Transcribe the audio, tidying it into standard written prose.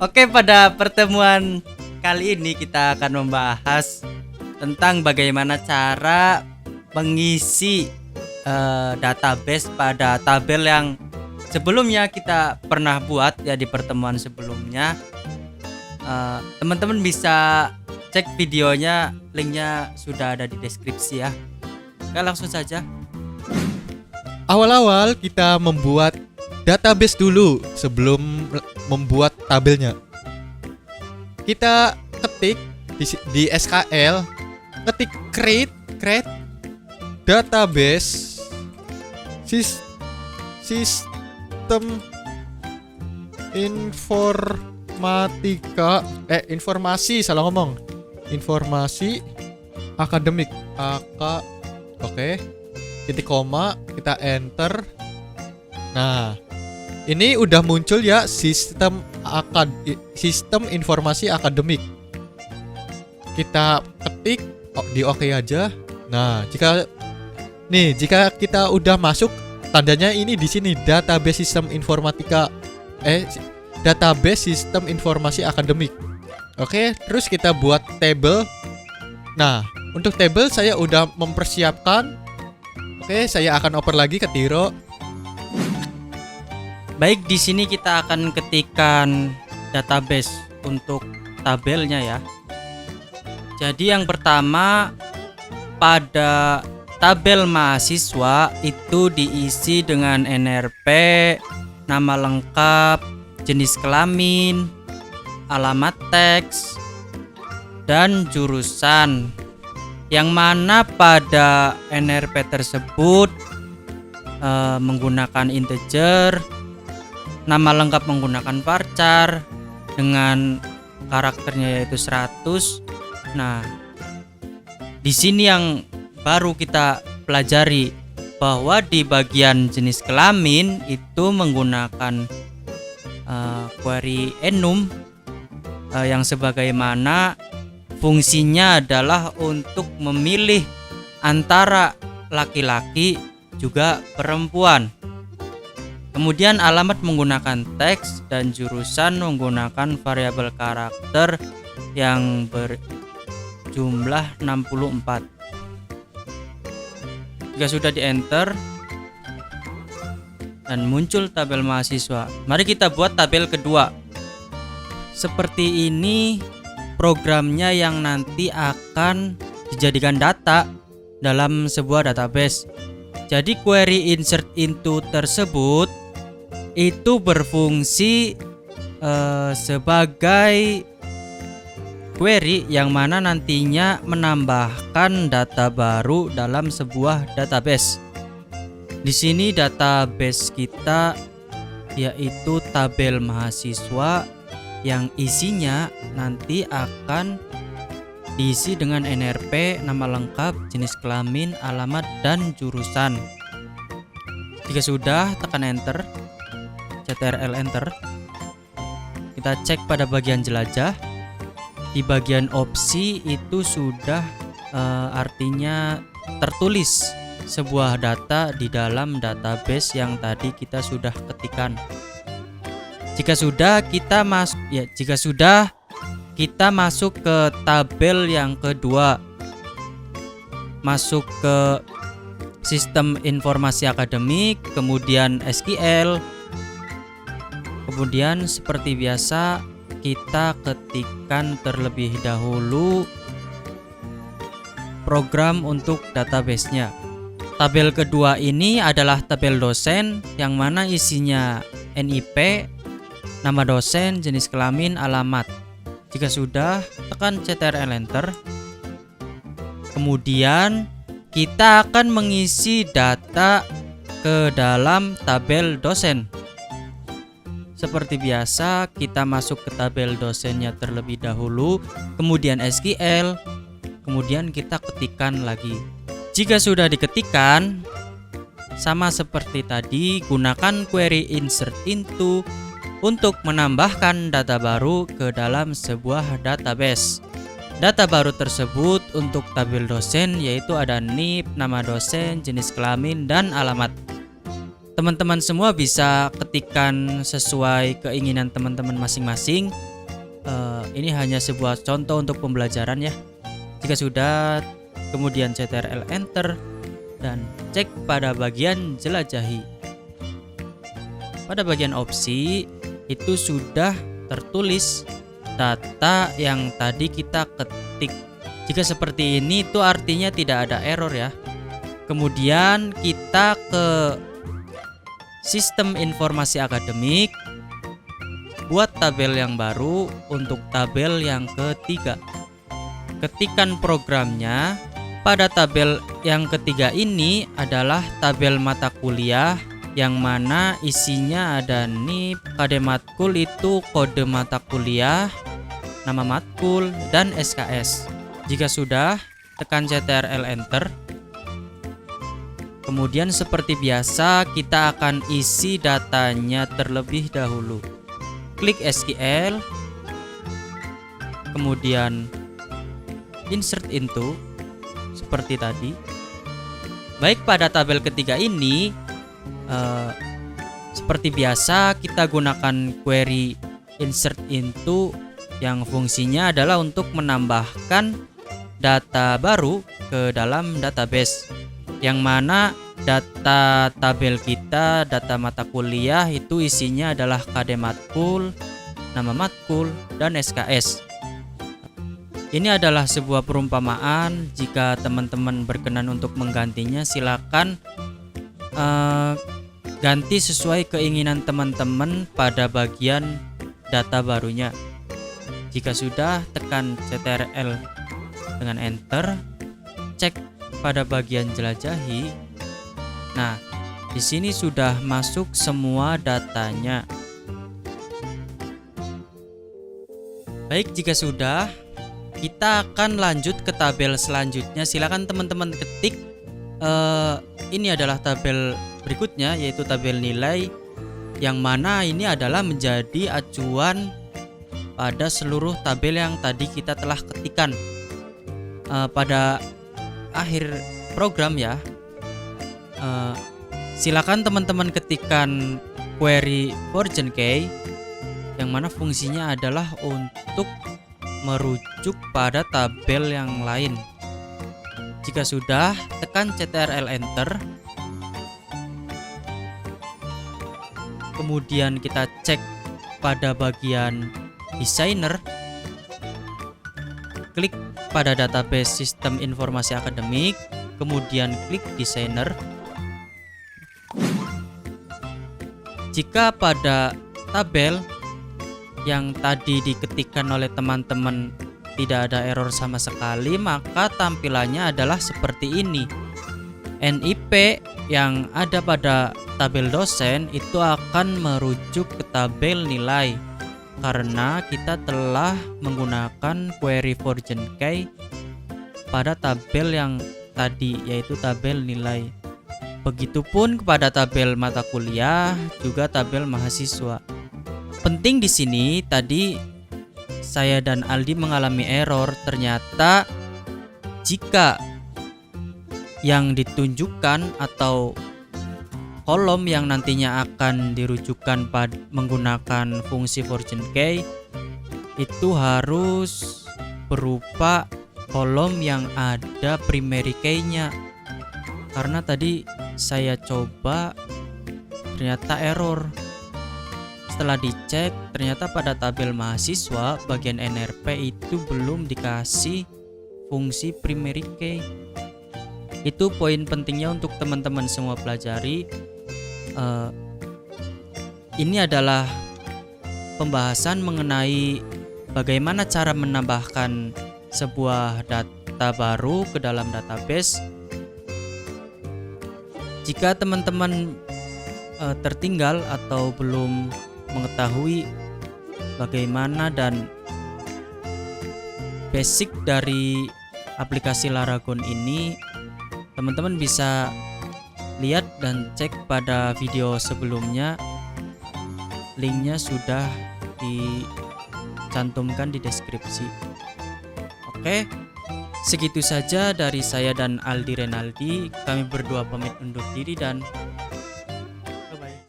Oke, pada pertemuan kali ini kita akan membahas tentang bagaimana cara mengisi database pada tabel yang sebelumnya kita pernah buat ya di pertemuan sebelumnya. Teman-teman bisa cek videonya, linknya sudah ada di deskripsi ya. Oke, langsung saja. Awal-awal kita membuat database dulu sebelum membuat tabelnya. Kita ketik di SQL, ketik create database sistem informasi informasi akademik oke, titik koma, kita enter. Nah, ini udah muncul ya sistem informasi akademik. Kita ketik di oke aja. Nah, jika kita udah masuk, tandanya ini di sini database sistem informasi akademik. Oke, terus kita buat table. Nah, untuk table saya udah mempersiapkan. Oke, saya akan oper lagi ke Tiro. Baik, di sini kita akan ketikkan database untuk tabelnya ya. Jadi yang pertama, pada tabel mahasiswa itu diisi dengan NRP, nama lengkap, jenis kelamin, alamat teks, dan jurusan. Yang mana pada NRP tersebut menggunakan integer, nama lengkap menggunakan varchar dengan karakternya yaitu 100. Nah, di sini yang baru kita pelajari bahwa di bagian jenis kelamin itu menggunakan query enum yang sebagaimana fungsinya adalah untuk memilih antara laki-laki juga perempuan. Kemudian alamat menggunakan teks dan jurusan menggunakan variabel karakter yang berjumlah 64. Jika sudah di enter dan muncul tabel mahasiswa, mari kita buat tabel kedua. Seperti ini programnya yang nanti akan dijadikan data dalam sebuah database. Jadi query insert into tersebut itu berfungsi sebagai query yang mana nantinya menambahkan data baru dalam sebuah database. Di sini database kita yaitu tabel mahasiswa yang isinya nanti akan diisi dengan NRP, nama lengkap, jenis kelamin, alamat, dan jurusan. Jika sudah, tekan enter, CTRL enter. Kita cek pada bagian jelajah. Di bagian opsi itu sudah artinya tertulis sebuah data di dalam database yang tadi kita sudah ketikkan. Jika sudah kita masuk ke tabel yang kedua. Masuk ke sistem informasi akademik, kemudian SQL. Kemudian seperti biasa kita ketikkan terlebih dahulu program untuk database-nya. Tabel kedua ini adalah tabel dosen yang mana isinya NIP, nama dosen, jenis kelamin, alamat. Jika sudah, tekan CTRL enter. Kemudian kita akan mengisi data ke dalam tabel dosen. Seperti biasa, kita masuk ke tabel dosennya terlebih dahulu, kemudian SQL, kemudian kita ketikkan lagi. Jika sudah diketikkan, sama seperti tadi, gunakan query insert into untuk menambahkan data baru ke dalam sebuah database. Data baru tersebut untuk tabel dosen yaitu ada NIP, nama dosen, jenis kelamin, dan alamat. teman-teman semua bisa ketikkan sesuai keinginan teman-teman masing-masing. Ini hanya sebuah contoh untuk pembelajaran ya. Jika sudah, kemudian CTRL Enter dan cek pada bagian jelajahi. Pada bagian opsi itu sudah tertulis data yang tadi kita ketik. Jika seperti ini itu artinya tidak ada error ya. Kemudian kita ke sistem informasi akademik, buat tabel yang baru untuk tabel yang ketiga. Ketikkan programnya. Pada tabel yang ketiga ini adalah tabel mata kuliah yang mana isinya ada NIP, KD matkul itu kode mata kuliah, nama matkul, dan SKS. Jika sudah, tekan CTRL Enter. Kemudian seperti biasa kita akan isi datanya terlebih dahulu. Klik SQL, kemudian Insert into seperti tadi. Baik, pada tabel ketiga ini seperti biasa kita gunakan query insert into yang fungsinya adalah untuk menambahkan data baru ke dalam database, yang mana data tabel kita, data mata kuliah itu isinya adalah KD matkul, nama matkul, dan SKS. Ini adalah sebuah perumpamaan. Jika teman-teman berkenan untuk menggantinya, silakan ganti sesuai keinginan teman-teman pada bagian data barunya. Jika sudah, tekan CTRL dengan Enter, cek pada bagian jelajahi. Nah, di sini sudah masuk semua datanya. Baik, jika sudah, kita akan lanjut ke tabel selanjutnya. Silakan teman-teman ketik. Ini adalah tabel berikutnya, yaitu tabel nilai, yang mana ini adalah menjadi acuan pada seluruh tabel yang tadi kita telah ketikkan. Pada akhir program ya, silakan teman-teman ketikkan query version key, yang mana fungsinya adalah untuk merujuk pada tabel yang lain. Jika sudah, tekan CTRL Enter. Kemudian kita cek pada bagian designer. Klik pada database sistem informasi akademik, kemudian klik designer. Jika pada tabel yang tadi diketikkan oleh teman-teman tidak ada error sama sekali, maka tampilannya adalah seperti ini. NIP yang ada pada tabel dosen itu akan merujuk ke tabel nilai karena kita telah menggunakan query version key pada tabel yang tadi, yaitu tabel nilai. Begitupun kepada tabel mata kuliah, juga tabel mahasiswa. Penting di sini tadi saya dan Aldi mengalami error. Ternyata jika yang ditunjukkan atau kolom yang nantinya akan dirujukan menggunakan fungsi version key itu harus berupa kolom yang ada primary key-nya. Karena tadi saya coba ternyata error. Setelah dicek, ternyata pada tabel mahasiswa bagian NRP itu belum dikasih fungsi primary key. Itu poin pentingnya untuk teman-teman semua pelajari. Ini adalah pembahasan mengenai bagaimana cara menambahkan sebuah data baru ke dalam database. Jika teman-teman tertinggal atau belum mengetahui bagaimana dan basic dari aplikasi Laragon ini, teman-teman bisa lihat dan cek pada video sebelumnya. Linknya sudah dicantumkan di deskripsi. Oke, segitu saja dari saya dan Aldi Renaldi. Kami berdua pamit undur diri dan